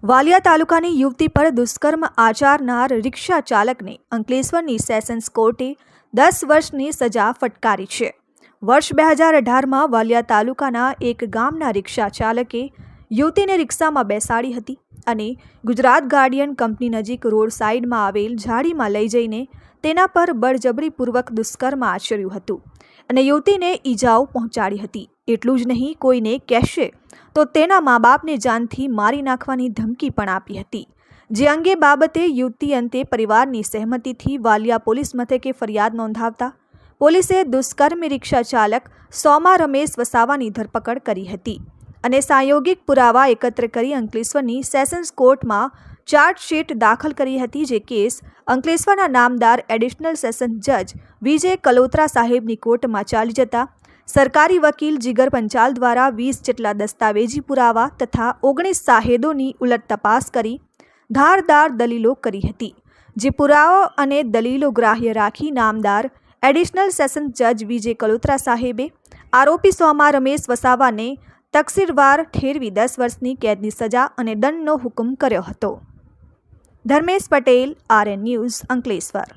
વાલિયા તાલુકાની યુવતી પર દુષ્કર્મ આચરનાર રિક્ષા ચાલકને અંકલેશ્વરની સેશન્સ કોર્ટે 10 વર્ષની સજા ફટકારી છે। વર્ષ 2018માં વાલિયા તાલુકાના એક ગામના રિક્ષા ચાલકે યુવતીને રિક્ષામાં બેસાડી હતી અને ગુજરાત ગાર્ડિયન કંપની નજીક રોડ સાઇડમાં આવેલ ઝાડીમાં લઈ જઈને તેના પર બળજબરીપૂર્વક દુષ્કર્મ આચર્યું હતું અને યુવતીને ઈજાઓ પહોંચાડી હતી। એટલું જ નહીં, કોઈને કહેશે તો તેના મા બાપને જાનથી મારી નાખવાની ધમકી પણ આપી હતી, જે અંગે બાબતે યુવતી અંતે પરિવારની સહેમતીથી વાલિયા પોલીસ મથકે ફરિયાદ નોંધાવતા પોલીસે દુષ્કર્મી રિક્ષા ચાલક સોમા રમેશ વસાવાની ધરપકડ કરી હતી અને સાયોગિક પુરાવા એકત્ર કરી અંકલેશ્વરની સેશન્સ કોર્ટમાં ચાર્જશીટ દાખલ કરી હતી। જે કેસ અંકલેશ્વરના નામદાર એડિશનલ સેશન જજ વિજય કલોત્રા સાહેબની કોર્ટમાં ચાલી જતા સરકારી વકીલ જીગર પંચાલ દ્વારા 20 જેટલા દસ્તાવેજી પુરાવા તથા 19 સાહેદોની ઉલટ તપાસ કરી ધારદાર દલીલો કરી હતી, જે પુરાવો અને દલીલો ગ્રાહ્ય રાખી નામદાર એડિશનલ સેશન જજ વિજય કલોત્રા સાહેબે આરોપી સોમા રમેશ વસાવાને તકસીરવાર ઠેરવી 10 વર્ષની કેદની સજા અને દંડનો હુકમ કર્યો હતો। Dharmesh Patel, RN news, Ankleshwar.